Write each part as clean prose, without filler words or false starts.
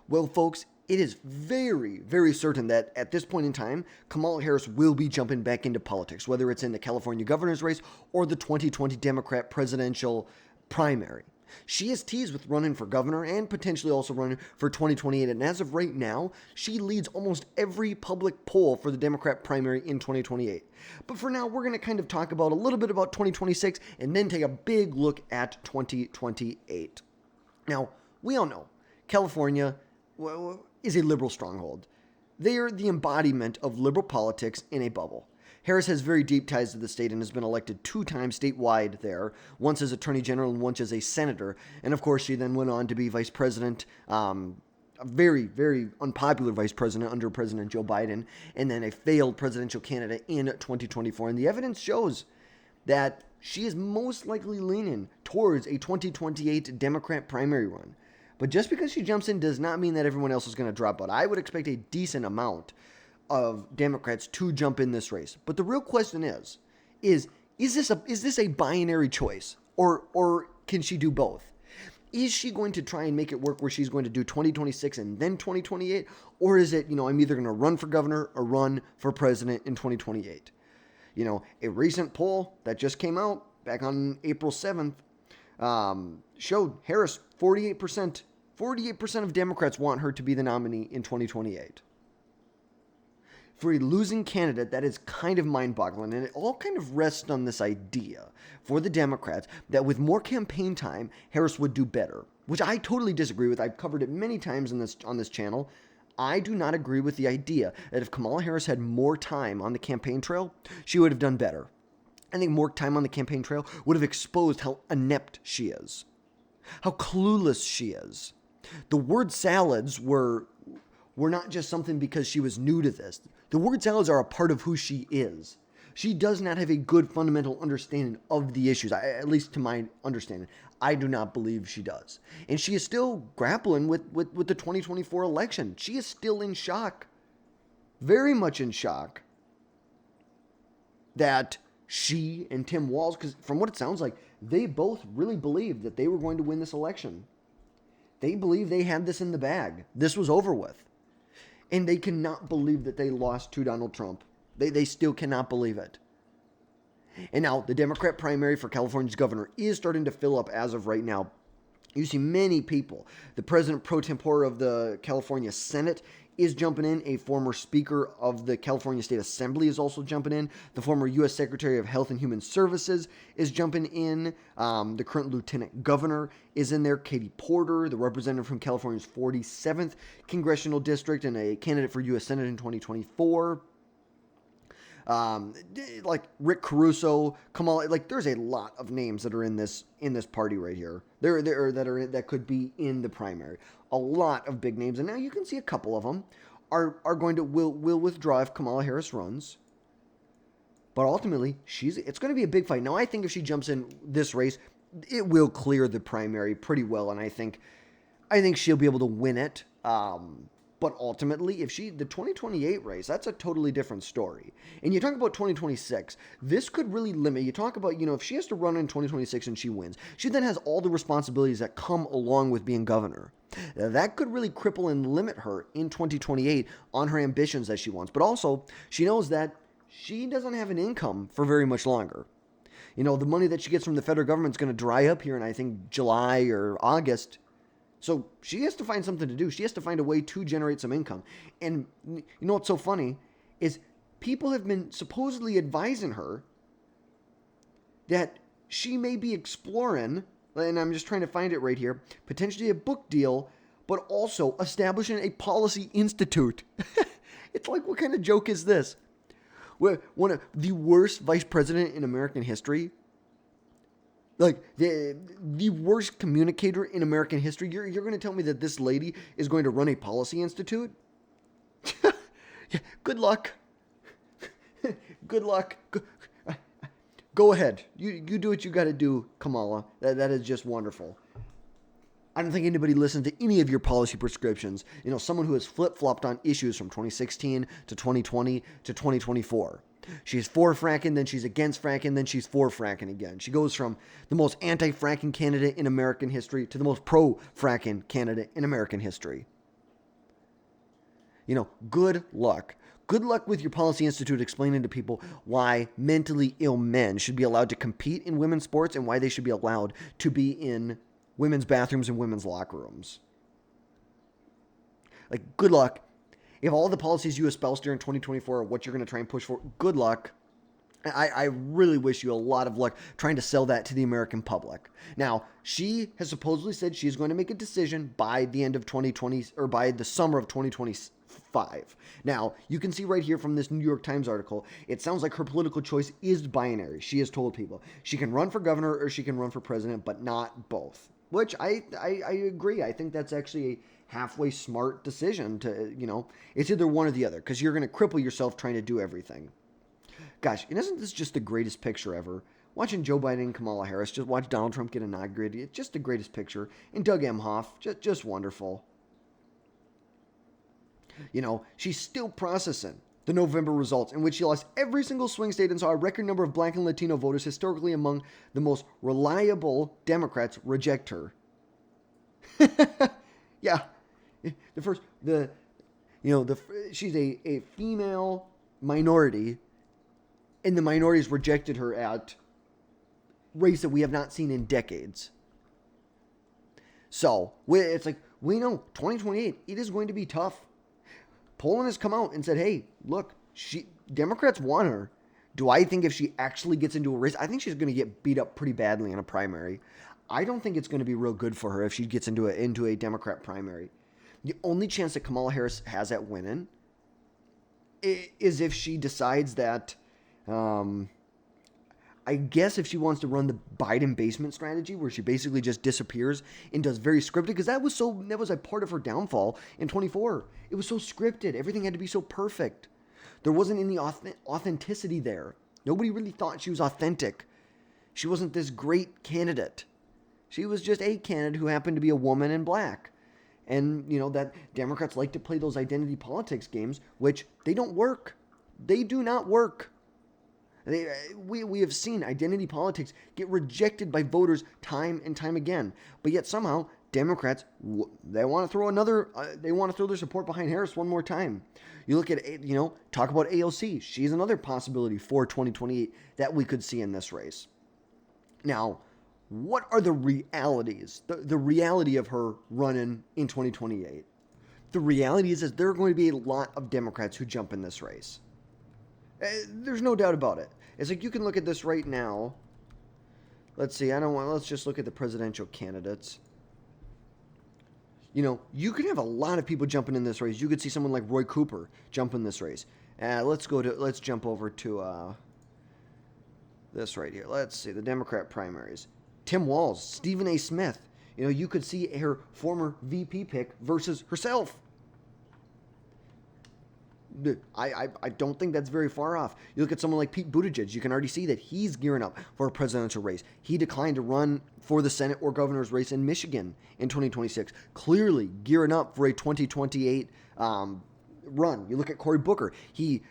Well, folks, it is very, very certain that at this point in time, Kamala Harris will be jumping back into politics, whether it's in the California governor's race or the 2020 Democrat presidential primary. She is teased with running for governor and potentially also running for 2028. And as of right now, she leads almost every public poll for the Democrat primary in 2028. But for now, we're going to kind of talk about a little bit about 2026 and then take a big look at 2028. Now, we all know California is a liberal stronghold. They are the embodiment of liberal politics in a bubble. Harris has very deep ties to the state and has been elected 2 times statewide there, once as Attorney General and once as a senator. And of course, she then went on to be vice president, a very, very unpopular vice president under President Joe Biden, and then a failed presidential candidate in 2024. And the evidence shows that she is most likely leaning towards a 2028 Democrat primary run. But just because she jumps in does not mean that everyone else is going to drop out. I would expect a decent amount of Democrats to jump in this race. But the real question is this a binary choice? Or can she do both? Is she going to try and make it work where she's going to do 2026 and then 2028? Or is it, I'm either going to run for governor or run for president in 2028? A recent poll that just came out back on April 7th showed Harris 48%. 48% of Democrats want her to be the nominee in 2028. For a losing candidate, that is kind of mind-boggling, and it all kind of rests on this idea for the Democrats that with more campaign time, Harris would do better, which I totally disagree with. I've covered it many times on this channel. I do not agree with the idea that if Kamala Harris had more time on the campaign trail, she would have done better. I think more time on the campaign trail would have exposed how inept she is, how clueless she is. The word salads were not just something because she was new to this. The word salads are a part of who she is. She does not have a good fundamental understanding of the issues, at least to my understanding. I do not believe she does. And she is still grappling with the 2024 election. She is still in shock, very much in shock, that she and Tim Walz, because from what it sounds like, they both really believed that they were going to win this election. They believe they had this in the bag. This was over with. And they cannot believe that they lost to Donald Trump. They still cannot believe it. And now the Democrat primary for California's governor is starting to fill up as of right now. You see many people. The president pro tempore of the California Senate is jumping in. A former speaker of the California State Assembly is also jumping in. The former U.S. Secretary of Health and Human Services is jumping in. The current lieutenant governor is in there. Katie Porter, the representative from California's 47th congressional district and a candidate for U.S. Senate in 2024. Like Rick Caruso, Kamala, there's a lot of names that are in this party right here. That could be in the primary. A lot of big names, and now you can see a couple of them are going to will withdraw if Kamala Harris runs. But ultimately, it's going to be a big fight. Now, I think if she jumps in this race, it will clear the primary pretty well, and I think she'll be able to win it. But ultimately, the 2028 race, that's a totally different story. And you talk about 2026, this could really limit. You talk about, if she has to run in 2026 and she wins, she then has all the responsibilities that come along with being governor. That could really cripple and limit her in 2028 on her ambitions that she wants. But also, she knows that she doesn't have an income for very much longer. The money that she gets from the federal government is going to dry up here in, I think, July or August. So she has to find something to do. She has to find a way to generate some income. And you know what's so funny is people have been supposedly advising her that she may be exploring, and I'm just trying to find it right here, potentially a book deal, but also establishing a policy institute. It's like, what kind of joke is this? One of the worst vice president in American history, like the worst communicator in American history. You're going to tell me that this lady is going to run a policy institute? Good luck. Good luck. Go ahead. You do what you got to do, Kamala. That is just wonderful. I don't think anybody listens to any of your policy prescriptions. Someone who has flip-flopped on issues from 2016 to 2020 to 2024. She's for fracking, then she's against fracking, then she's for fracking again. She goes from the most anti-fracking candidate in American history to the most pro-fracking candidate in American history. Good luck. Good luck with your Policy Institute explaining to people why mentally ill men should be allowed to compete in women's sports and why they should be allowed to be in women's bathrooms and women's locker rooms. Like, good luck. If all the policies you espouse during 2024 are what you're going to try and push for, good luck. I really wish you a lot of luck trying to sell that to the American public. Now, she has supposedly said she's going to make a decision by the end of 2020 or by the summer of 2025. Now, you can see right here from this New York Times article, it sounds like her political choice is binary. She has told people she can run for governor or she can run for president, but not both. Which I agree. I think that's actually a halfway smart decision to, it's either one or the other because you're going to cripple yourself trying to do everything. Gosh, and isn't this just the greatest picture ever? Watching Joe Biden and Kamala Harris, just watch Donald Trump get inaugurated. It's just the greatest picture. And Doug Emhoff, just wonderful. She's still processing the November results in which she lost every single swing state and saw a record number of Black and Latino voters, historically among the most reliable Democrats, reject her. Yeah. She's a female minority, and the minorities rejected her at race that we have not seen in decades. So, it's like, we know 2028, it is going to be tough. Poland has come out and said, hey, look, Democrats want her. Do I think if she actually gets into a race, I think she's going to get beat up pretty badly in a primary. I don't think it's going to be real good for her if she gets into a Democrat primary. The only chance that Kamala Harris has at winning is if she decides that, I guess if she wants to run the Biden basement strategy where she basically just disappears and does very scripted, because that was a part of her downfall in 24. It was so scripted. Everything had to be so perfect. There wasn't any authenticity there. Nobody really thought she was authentic. She wasn't this great candidate. She was just a candidate who happened to be a woman and black. And, that Democrats like to play those identity politics games, which they don't work. They do not work. We have seen identity politics get rejected by voters time and time again. But yet somehow Democrats, they want to throw their support behind Harris one more time. You look at, talk about AOC. She's another possibility for 2028 that we could see in this race. Now, what are the realities? The reality of her running in 2028. The reality is there are going to be a lot of Democrats who jump in this race. There's no doubt about it. It's like you can look at this right now. Let's see. Let's just look at the presidential candidates. You could have a lot of people jumping in this race. You could see someone like Roy Cooper jump in this race. Let's jump over to this right here. Let's see the Democrat primaries. Tim Walz, Stephen A. Smith. You could see her former VP pick versus herself. I don't think that's very far off. You look at someone like Pete Buttigieg, you can already see that he's gearing up for a presidential race. He declined to run for the Senate or governor's race in Michigan in 2026, clearly gearing up for a 2028 run. You look at Cory Booker. He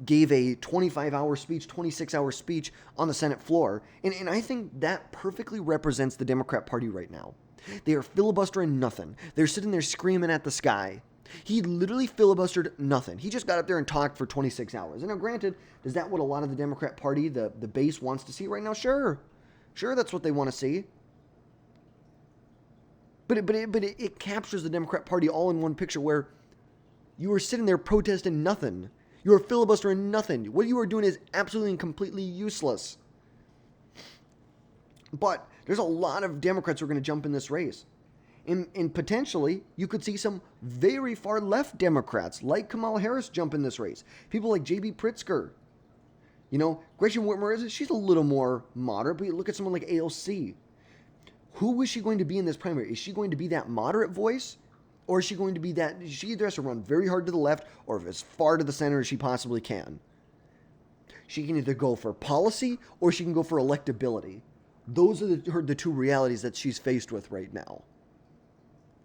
gave a 25-hour speech, 26-hour speech on the Senate floor, and I think that perfectly represents the Democrat Party right now. They are filibustering nothing. They're sitting there screaming at the sky. He literally filibustered nothing. He just got up there and talked for 26 hours. And now, granted, is that what a lot of the Democrat Party, the base, wants to see right now? Sure, that's what they want to see. But it captures the Democrat Party all in one picture where you are sitting there protesting nothing. You are filibustering nothing. What you are doing is absolutely and completely useless. But there's a lot of Democrats who are going to jump in this race. And potentially, you could see some very far left Democrats like Kamala Harris jump in this race. People like J.B. Pritzker. Gretchen Whitmer, she's a little more moderate, but you look at someone like AOC. Who is she going to be in this primary? Is she going to be that moderate voice? Or is she going to be that, she either has to run very hard to the left or as far to the center as she possibly can. She can either go for policy or she can go for electability. Those are the two realities that she's faced with right now.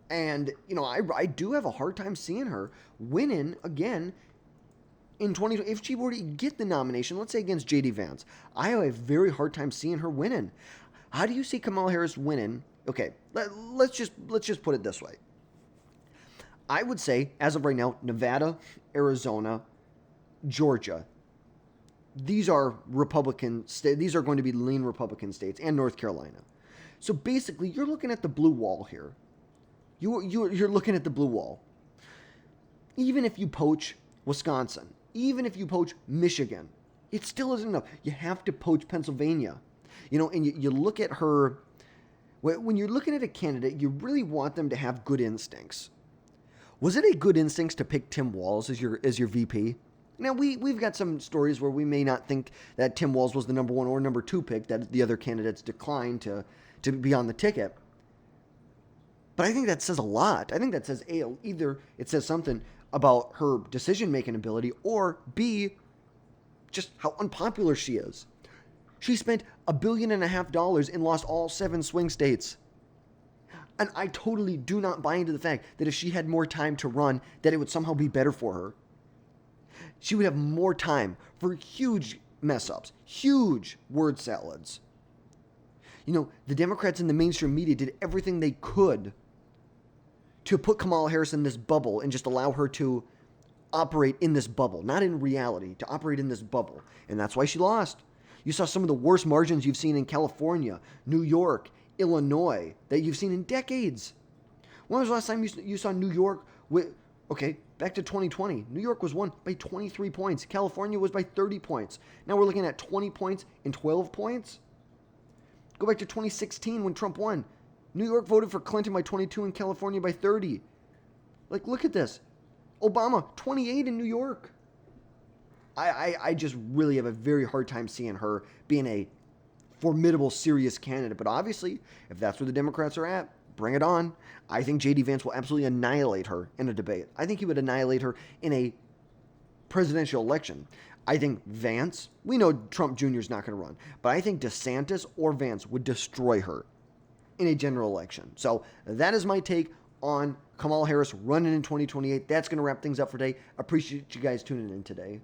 And, I do have a hard time seeing her winning again in 2020. If she were to get the nomination, let's say against J.D. Vance, I have a very hard time seeing her winning. How do you see Kamala Harris winning? Okay, let's just put it this way. I would say, as of right now, Nevada, Arizona, Georgia, these are Republican states. These are going to be lean Republican states, and North Carolina. So basically, you're looking at the blue wall here. You're looking at the blue wall. Even if you poach Wisconsin, even if you poach Michigan, it still isn't enough. You have to poach Pennsylvania. And you look at her. When you're looking at a candidate, you really want them to have good instincts. Was it a good instinct to pick Tim Walz as your VP? Now, we've got some stories where we may not think that Tim Walz was the number 1 or number 2 pick, that the other candidates declined to be on the ticket. But I think that says a lot. I think that says, A, either it says something about her decision-making ability, or B, just how unpopular she is. She spent $1.5 billion and lost all 7 swing states. And I totally do not buy into the fact that if she had more time to run, that it would somehow be better for her. She would have more time for huge mess-ups, huge word salads. The Democrats in the mainstream media did everything they could to put Kamala Harris in this bubble and just allow her to operate in this bubble, not in reality, to operate in this bubble. And that's why she lost. You saw some of the worst margins you've seen in California, New York, Illinois, that you've seen in decades. When was the last time you saw New York back to 2020. New York was won by 23 points. California was by 30 points. Now we're looking at 20 points and 12 points. Go back to 2016 when Trump won. New York voted for Clinton by 22 and California by 30. Look at this. Obama, 28 in New York. I just really have a very hard time seeing her being a formidable, serious candidate. But obviously, if that's where the Democrats are at, bring it on. I think J.D. Vance will absolutely annihilate her in a debate. I think he would annihilate her in a presidential election. I think Vance, we know Trump Jr. is not going to run, but I think DeSantis or Vance would destroy her in a general election. So that is my take on Kamala Harris running in 2028. That's going to wrap things up for today. Appreciate you guys tuning in today.